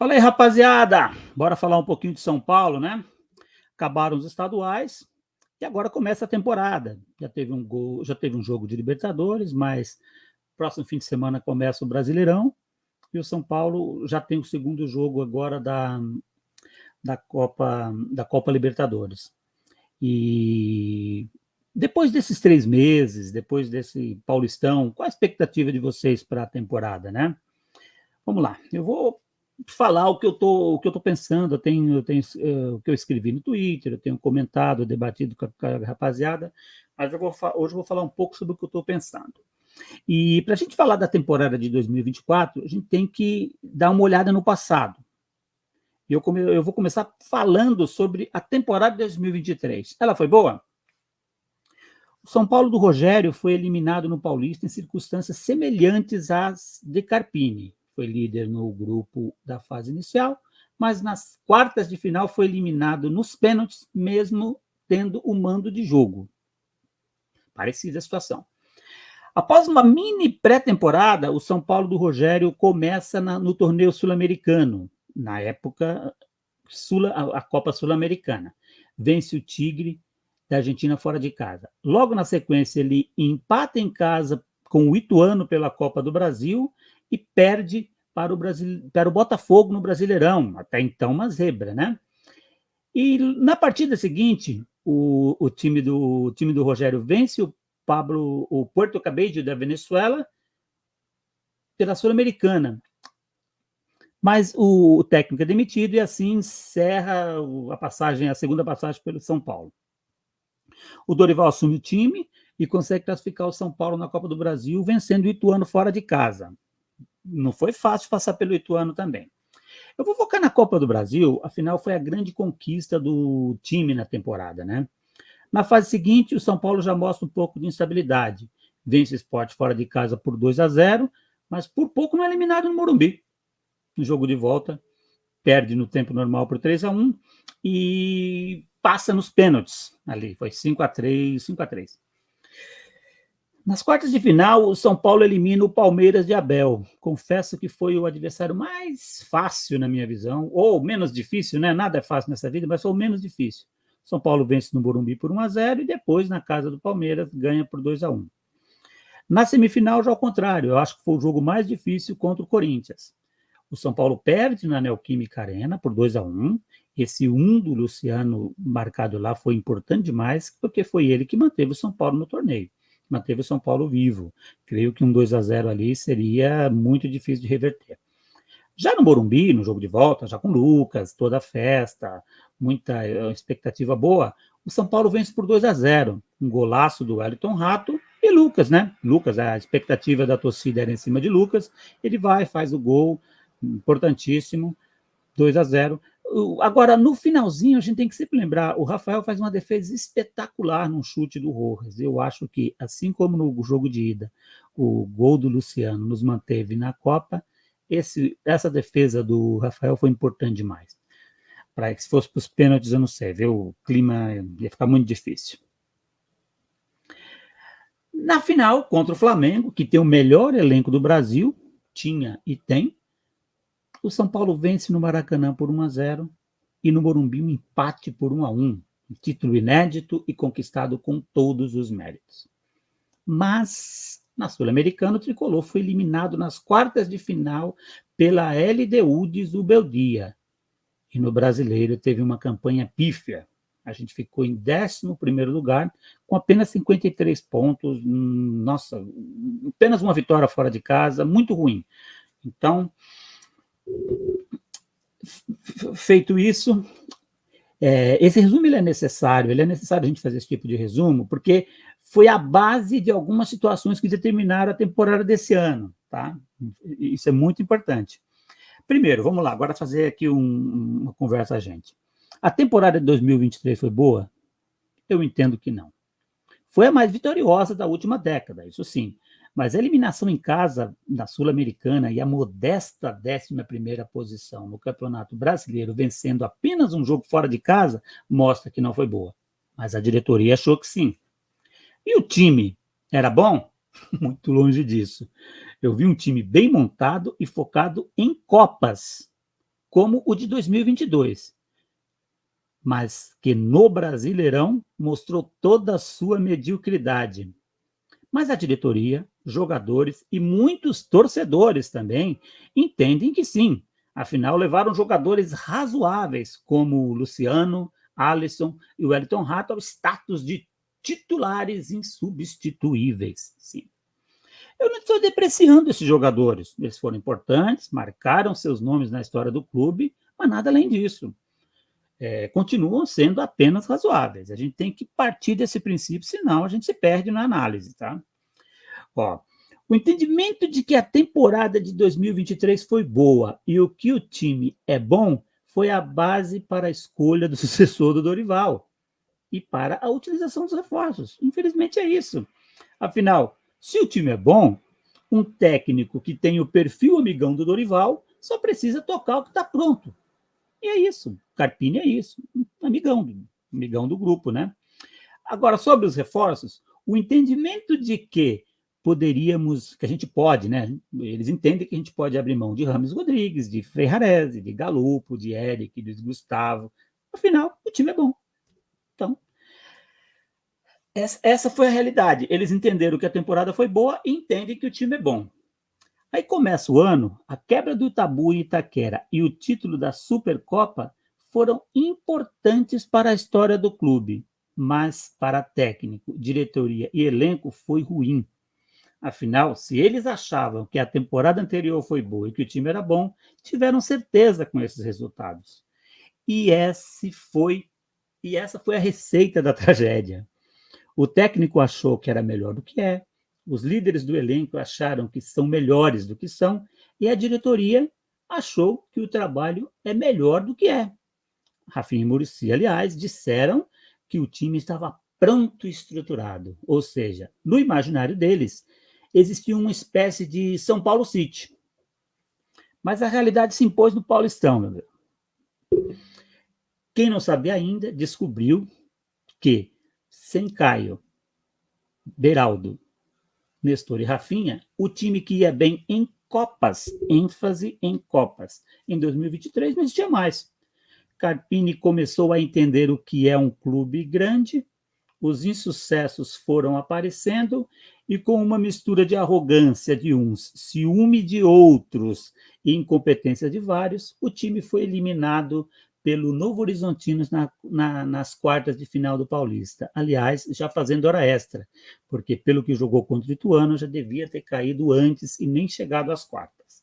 Fala aí, rapaziada! Bora falar um pouquinho de São Paulo, né? Acabaram os estaduais e agora começa a temporada. Já teve um jogo de Libertadores, mas próximo fim de semana começa o Brasileirão e o São Paulo já tem o segundo jogo agora da Copa Libertadores. E depois desses 3 meses, depois desse Paulistão, qual a expectativa de vocês para a temporada, né? Vamos lá, eu vou falar o que eu tô pensando, o que eu escrevi no Twitter, eu tenho comentado, debatido com a rapaziada, mas hoje eu vou falar um pouco sobre o que eu estou pensando. E para a gente falar da temporada de 2024, a gente tem que dar uma olhada no passado. Eu vou começar falando sobre a temporada de 2023. Ela foi boa? O São Paulo do Rogério foi eliminado no Paulista em circunstâncias semelhantes às de Carpini. Foi líder no grupo da fase inicial, mas nas quartas de final foi eliminado nos pênaltis, mesmo tendo o mando de jogo. Parecida a situação. Após uma mini pré-temporada, o São Paulo do Rogério começa no torneio sul-americano, na época a Copa Sul-Americana. Vence o Tigre da Argentina fora de casa. Logo na sequência, ele empata em casa com o Ituano pela Copa do Brasil e perde para o Botafogo no Brasileirão. Até então, uma zebra, né? E na partida seguinte, o time do Rogério vence o Puerto Cabello da Venezuela pela Sul-Americana. Mas o técnico é demitido e assim encerra a segunda passagem pelo São Paulo. O Dorival assume o time e consegue classificar o São Paulo na Copa do Brasil, vencendo o Ituano fora de casa. Não foi fácil passar pelo Ituano também. Eu vou focar na Copa do Brasil, afinal foi a grande conquista do time na temporada, né? Na fase seguinte, o São Paulo já mostra um pouco de instabilidade. Vence o Sport fora de casa por 2-0, mas por pouco não é eliminado no Morumbi. No jogo de volta, perde no tempo normal por 3-1 e passa nos pênaltis ali, foi 5-3. Nas quartas de final, o São Paulo elimina o Palmeiras de Abel. Confesso que foi o adversário mais fácil na minha visão, ou menos difícil, né? Nada é fácil nessa vida, mas foi o menos difícil. São Paulo vence no Morumbi por 1-0 e depois, na casa do Palmeiras, ganha por 2-1. Na semifinal, já ao contrário, eu acho que foi o jogo mais difícil contra o Corinthians. O São Paulo perde na Neoquímica Arena por 2-1. Esse 1 do Luciano marcado lá foi importante demais, porque foi ele que manteve o São Paulo no torneio, manteve o São Paulo vivo. Creio que um 2-0 ali seria muito difícil de reverter. Já no Morumbi, no jogo de volta, já com o Lucas, toda a festa, muita expectativa boa, o São Paulo vence por 2-0. Um golaço do Wellington Rato e Lucas, né? Lucas, a expectativa da torcida era em cima de Lucas, ele vai, faz o gol, importantíssimo, 2-0. Agora, no finalzinho, a gente tem que sempre lembrar, o Rafael faz uma defesa espetacular num chute do Rojas. Eu acho que, assim como no jogo de ida, o gol do Luciano nos manteve na Copa, essa defesa do Rafael foi importante demais. Para que se fosse para os pênaltis, eu não sei, viu? O clima ia ficar muito difícil. Na final, contra o Flamengo, que tem o melhor elenco do Brasil, tinha e tem, o São Paulo vence no Maracanã por 1-0 e no Morumbi um empate por 1-1. Título inédito e conquistado com todos os méritos. Mas, na Sul-Americana, o Tricolor foi eliminado nas quartas de final pela LDU de Zubeldia. E no Brasileiro teve uma campanha pífia. A gente ficou em 11º lugar, com apenas 53 pontos. Nossa, apenas uma vitória fora de casa, muito ruim. Então, feito isso, esse resumo ele é necessário a gente fazer esse tipo de resumo, porque foi a base de algumas situações que determinaram a temporada desse ano, tá? Isso é muito importante. Primeiro, vamos lá, agora fazer aqui uma conversa a gente. A temporada de 2023 foi boa? Eu entendo que não. Foi a mais vitoriosa da última década, isso sim. Mas a eliminação em casa da Sul-Americana e a modesta 11ª posição no Campeonato Brasileiro, vencendo apenas um jogo fora de casa, mostra que não foi boa. Mas a diretoria achou que sim. E o time era bom? Muito longe disso. Eu vi um time bem montado e focado em Copas. como o de 2022, mas que no Brasileirão mostrou toda a sua mediocridade. Mas a diretoria, jogadores e muitos torcedores também entendem que sim. Afinal, levaram jogadores razoáveis, como o Luciano, Alisson e o Wellington Rato, ao status de titulares insubstituíveis. Sim. Eu não estou depreciando esses jogadores. Eles foram importantes, marcaram seus nomes na história do clube, mas nada além disso. Continuam sendo apenas razoáveis. A gente tem que partir desse princípio, senão a gente se perde na análise, tá? Ó, o entendimento de que a temporada de 2023 foi boa e o que o time é bom foi a base para a escolha do sucessor do Dorival e para a utilização dos reforços. Infelizmente é isso. Afinal, se o time é bom, um técnico que tem o perfil amigão do Dorival só precisa tocar o que está pronto. E é isso. Carpini é isso. Amigão do grupo, né? Agora, sobre os reforços, o entendimento de que a gente pode, né? Eles entendem que a gente pode abrir mão de Rames Rodrigues, de Ferrarese, de Galupo, de Eric, de Gustavo. Afinal, o time é bom. Então, essa foi a realidade. Eles entenderam que a temporada foi boa e entendem que o time é bom. Aí começa o ano, a quebra do tabu em Itaquera e o título da Supercopa foram importantes para a história do clube, mas para técnico, diretoria e elenco foi ruim. Afinal, se eles achavam que a temporada anterior foi boa e que o time era bom, tiveram certeza com esses resultados. E essa foi a receita da tragédia. O técnico achou que era melhor do que é, os líderes do elenco acharam que são melhores do que são, e a diretoria achou que o trabalho é melhor do que é. Rafinha e Muricy, aliás, disseram que o time estava pronto e estruturado, ou seja, no imaginário deles, existia uma espécie de São Paulo City. Mas a realidade se impôs no Paulistão, meu Deus. Quem não sabia ainda descobriu que sem Caio, Beraldo, Nestor e Rafinha, o time que ia bem em Copas, ênfase em Copas, em 2023 não existia mais. Carpini começou a entender o que é um clube grande, os insucessos foram aparecendo e com uma mistura de arrogância de uns, ciúme de outros e incompetência de vários, o time foi eliminado pelo Novo Horizontinos nas quartas de final do Paulista. Aliás, já fazendo hora extra, porque pelo que jogou contra o Ituano, já devia ter caído antes e nem chegado às quartas.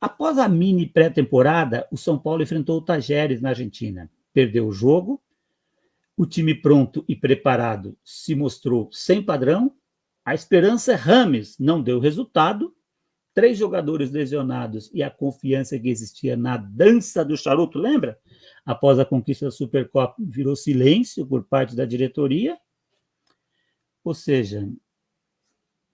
Após a mini pré-temporada, o São Paulo enfrentou o Tajeres na Argentina. Perdeu o jogo, o time pronto e preparado se mostrou sem padrão, a esperança Rames não deu resultado, 3 jogadores lesionados e a confiança que existia na dança do charuto, lembra? Após a conquista da Supercopa, virou silêncio por parte da diretoria. Ou seja,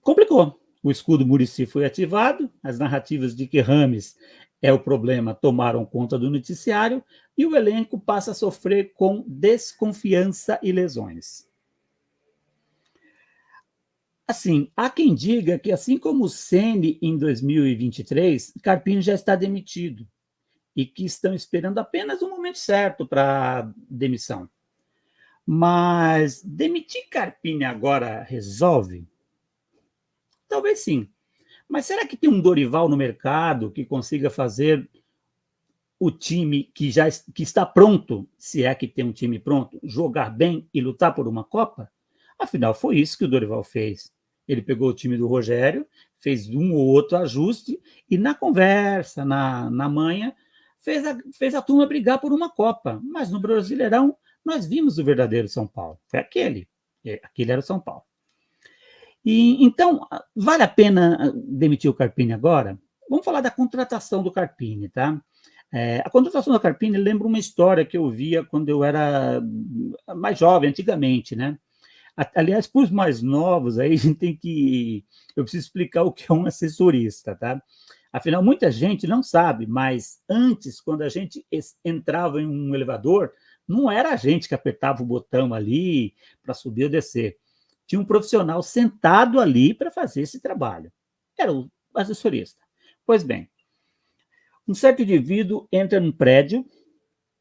complicou. O escudo Muricy foi ativado, as narrativas de que Rames é o problema tomaram conta do noticiário e o elenco passa a sofrer com desconfiança e lesões. Assim, há quem diga que, assim como o Ceni em 2023, Carpini já está demitido e que estão esperando apenas o momento certo para a demissão. Mas demitir Carpini agora resolve? Talvez sim. Mas será que tem um Dorival no mercado que consiga fazer o time que está pronto, se é que tem um time pronto, jogar bem e lutar por uma Copa? Afinal, foi isso que o Dorival fez. Ele pegou o time do Rogério, fez um ou outro ajuste e na conversa, na manha, fez a turma brigar por uma Copa. Mas no Brasileirão, nós vimos o verdadeiro São Paulo. Foi aquele. Aquele era o São Paulo. E então, vale a pena demitir o Carpini agora? Vamos falar da contratação do Carpini, tá? A contratação do Carpini lembra uma história que eu via quando eu era mais jovem, antigamente, né? Aliás, para os mais novos, aí a gente tem que. Eu preciso explicar o que é um assessorista, tá? Afinal, muita gente não sabe, mas antes, quando a gente entrava em um elevador, não era a gente que apertava o botão ali para subir ou descer. Tinha um profissional sentado ali para fazer esse trabalho. Era o assessorista. Pois bem, Um certo indivíduo entra num prédio,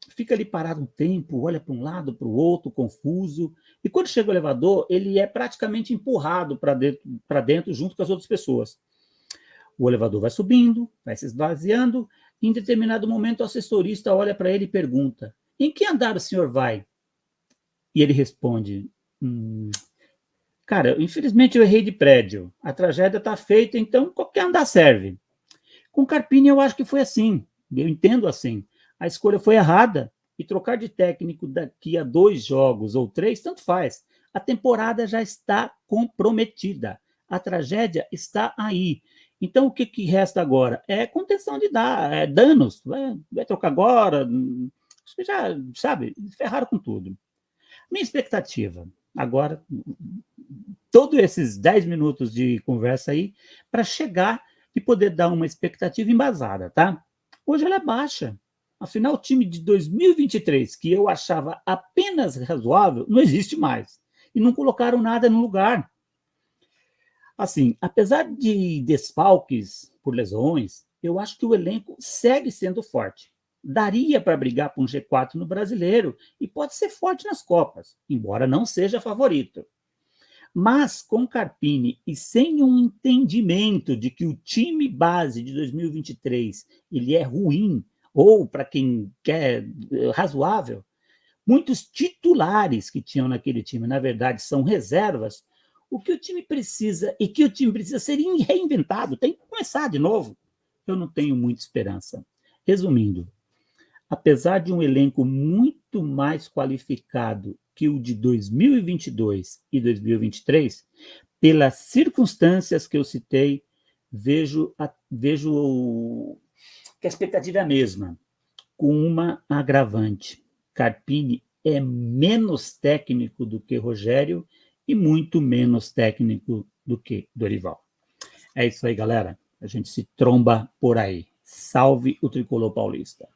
fica ali parado um tempo, olha para um lado, para o outro, confuso, e quando chega o elevador, ele é praticamente empurrado para dentro junto com as outras pessoas. O elevador vai subindo, vai se esvaziando, e em determinado momento o assessorista olha para ele e pergunta: em que andar o senhor vai? E ele responde: cara, infelizmente eu errei de prédio. A tragédia está feita, então qualquer andar serve. Com Carpini eu acho que foi assim. Eu entendo assim. A escolha foi errada e trocar de técnico daqui a 2 jogos ou 3, tanto faz. A temporada já está comprometida. A tragédia está aí. Então o que resta agora? É contenção de danos. Vai trocar agora. Acho que já, sabe, ferraram com tudo. Minha expectativa agora, todos esses 10 minutos de conversa aí, para chegar e poder dar uma expectativa embasada, tá? Hoje ela é baixa. Afinal, o time de 2023, que eu achava apenas razoável, não existe mais. E não colocaram nada no lugar. Assim, apesar de desfalques por lesões, eu acho que o elenco segue sendo forte. Daria para brigar por um G4 no Brasileiro e pode ser forte nas Copas, embora não seja favorito. Mas com Carpini e sem um entendimento de que o time base de 2023 ele é ruim, ou para quem quer razoável, muitos titulares que tinham naquele time, na verdade, são reservas, o que o time precisa e que o time precisa ser reinventado, tem que começar de novo. Eu não tenho muita esperança. Resumindo, apesar de um elenco muito mais qualificado que o de 2022 e 2023, pelas circunstâncias que eu citei, vejo que a expectativa é a mesma, com uma agravante. Carpini é menos técnico do que Rogério e muito menos técnico do que Dorival. É isso aí, galera. A gente se tromba por aí. Salve o tricolor paulista.